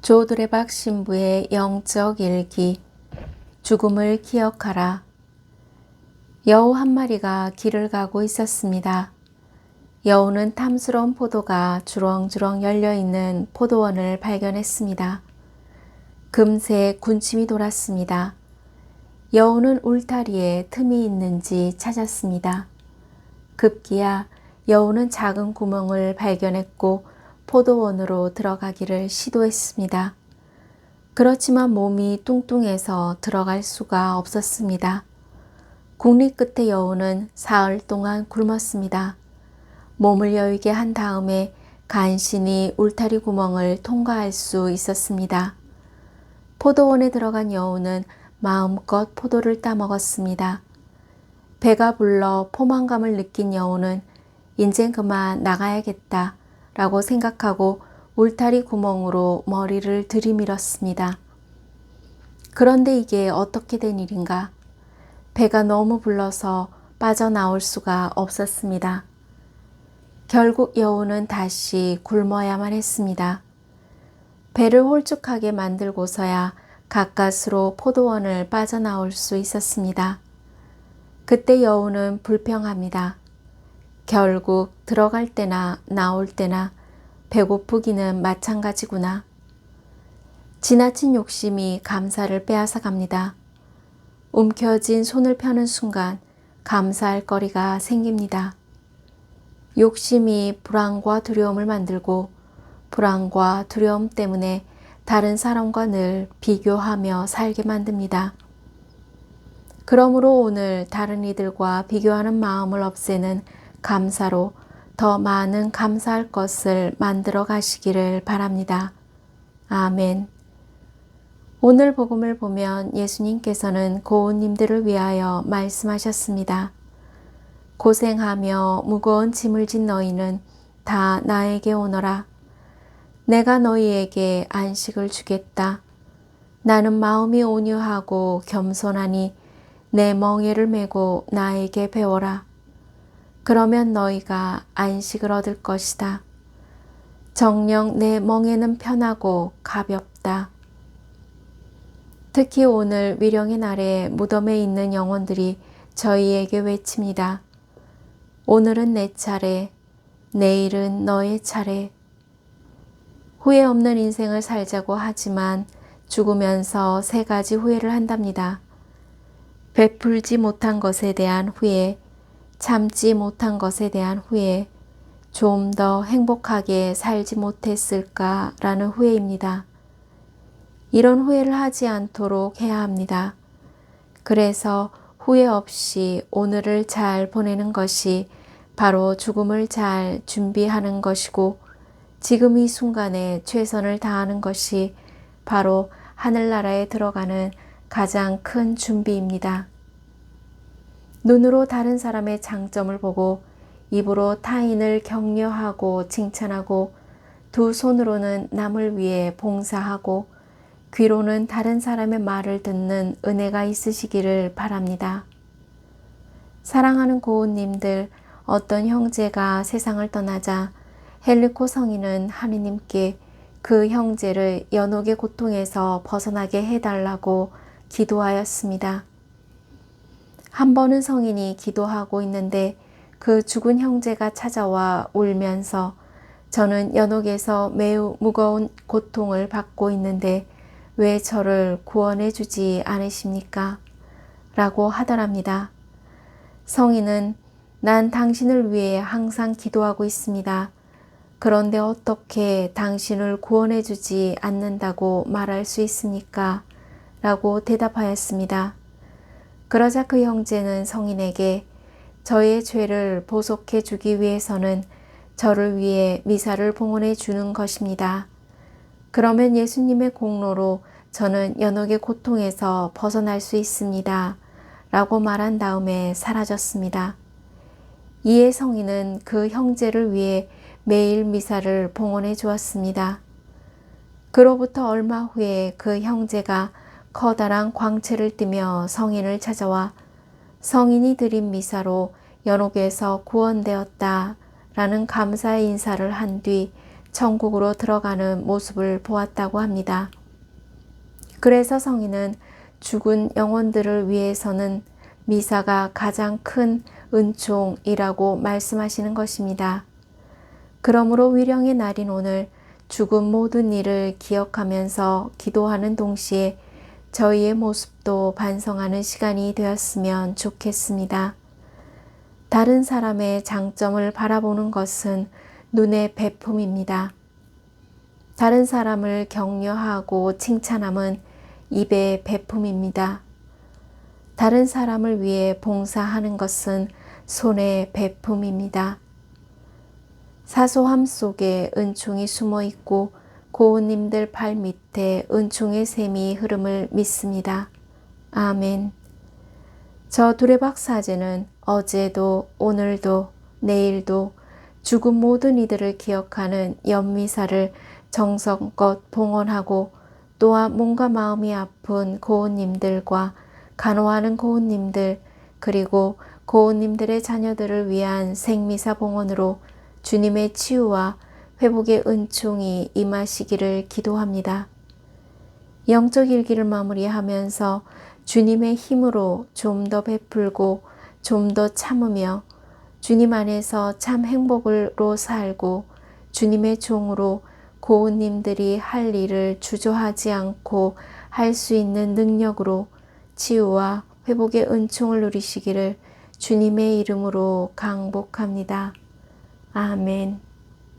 조드레박 신부의 영적 일기. 죽음을 기억하라. 여우 한 마리가 길을 가고 있었습니다. 여우는 탐스러운 포도가 주렁주렁 열려있는 포도원을 발견했습니다. 금세 군침이 돌았습니다. 여우는 울타리에 틈이 있는지 찾았습니다. 급기야 여우는 작은 구멍을 발견했고 포도원으로 들어가기를 시도했습니다. 그렇지만 몸이 뚱뚱해서 들어갈 수가 없었습니다. 국리 끝에 여우는 사흘 동안 굶었습니다. 몸을 여위게 한 다음에 간신히 울타리 구멍을 통과할 수 있었습니다. 포도원에 들어간 여우는 마음껏 포도를 따먹었습니다. 배가 불러 포만감을 느낀 여우는 인젠 그만 나가야겠다 라고 생각하고 울타리 구멍으로 머리를 들이밀었습니다. 그런데 이게 어떻게 된 일인가? 배가 너무 불러서 빠져나올 수가 없었습니다. 결국 여우는 다시 굶어야만 했습니다. 배를 홀쭉하게 만들고서야 가까스로 포도원을 빠져나올 수 있었습니다. 그때 여우는 불평합니다. 결국 들어갈 때나 나올 때나 배고프기는 마찬가지구나. 지나친 욕심이 감사를 빼앗아 갑니다. 움켜쥔 손을 펴는 순간 감사할 거리가 생깁니다. 욕심이 불안과 두려움을 만들고 불안과 두려움 때문에 다른 사람과 늘 비교하며 살게 만듭니다. 그러므로 오늘 다른 이들과 비교하는 마음을 없애는 감사로 더 많은 감사할 것을 만들어 가시기를 바랍니다. 아멘. 오늘 복음을 보면 예수님께서는 고운님들을 위하여 말씀하셨습니다. 고생하며 무거운 짐을 진 너희는 다 나에게 오너라. 내가 너희에게 안식을 주겠다. 나는 마음이 온유하고 겸손하니 내 멍에를 메고 나에게 배워라. 그러면 너희가 안식을 얻을 것이다. 정녕 내 멍에는 편하고 가볍다. 특히 오늘 위령의 날에 무덤에 있는 영혼들이 저희에게 외칩니다. 오늘은 내 차례, 내일은 너의 차례. 후회 없는 인생을 살자고 하지만 죽으면서 세 가지 후회를 한답니다. 베풀지 못한 것에 대한 후회, 참지 못한 것에 대한 후회, 좀 더 행복하게 살지 못했을까라는 후회입니다. 이런 후회를 하지 않도록 해야 합니다. 그래서 후회 없이 오늘을 잘 보내는 것이 바로 죽음을 잘 준비하는 것이고 지금 이 순간에 최선을 다하는 것이 바로 하늘나라에 들어가는 가장 큰 준비입니다. 눈으로 다른 사람의 장점을 보고 입으로 타인을 격려하고 칭찬하고 두 손으로는 남을 위해 봉사하고 귀로는 다른 사람의 말을 듣는 은혜가 있으시기를 바랍니다. 사랑하는 고운님들, 어떤 형제가 세상을 떠나자 헬리코 성인은 하느님께 그 형제를 연옥의 고통에서 벗어나게 해달라고 기도하였습니다. 한 번은 성인이 기도하고 있는데 그 죽은 형제가 찾아와 울면서 저는 연옥에서 매우 무거운 고통을 받고 있는데 왜 저를 구원해 주지 않으십니까? 라고 하더랍니다. 성인은 난 당신을 위해 항상 기도하고 있습니다. 그런데 어떻게 당신을 구원해 주지 않는다고 말할 수 있습니까? 라고 대답하였습니다. 그러자 그 형제는 성인에게 저의 죄를 보속해 주기 위해서는 저를 위해 미사를 봉헌해 주는 것입니다. 그러면 예수님의 공로로 저는 연옥의 고통에서 벗어날 수 있습니다. 라고 말한 다음에 사라졌습니다. 이에 성인은 그 형제를 위해 매일 미사를 봉헌해 주었습니다. 그로부터 얼마 후에 그 형제가 커다란 광채를 띠며 성인을 찾아와 성인이 드린 미사로 연옥에서 구원되었다 라는 감사의 인사를 한 뒤 천국으로 들어가는 모습을 보았다고 합니다. 그래서 성인은 죽은 영혼들을 위해서는 미사가 가장 큰 은총이라고 말씀하시는 것입니다. 그러므로 위령의 날인 오늘 죽은 모든 일을 기억하면서 기도하는 동시에 저희의 모습도 반성하는 시간이 되었으면 좋겠습니다. 다른 사람의 장점을 바라보는 것은 눈의 베품입니다. 다른 사람을 격려하고 칭찬함은 입의 베품입니다. 다른 사람을 위해 봉사하는 것은 손의 베품입니다. 사소함 속에 은총이 숨어 있고 고운님들 발 밑에 은총의 샘이 흐름을 믿습니다. 아멘. 저 두레박 사제는 어제도 오늘도 내일도 죽은 모든 이들을 기억하는 연미사를 정성껏 봉헌하고 또한 몸과 마음이 아픈 고운님들과 간호하는 고운님들 그리고 고운님들의 자녀들을 위한 생미사 봉헌으로 주님의 치유와 회복의 은총이 임하시기를 기도합니다. 영적 일기를 마무리하면서 주님의 힘으로 좀 더 베풀고 좀 더 참으며 주님 안에서 참 행복으로 살고 주님의 종으로 고운님들이 할 일을 주저하지 않고 할 수 있는 능력으로 치유와 회복의 은총을 누리시기를 주님의 이름으로 강복합니다. 아멘.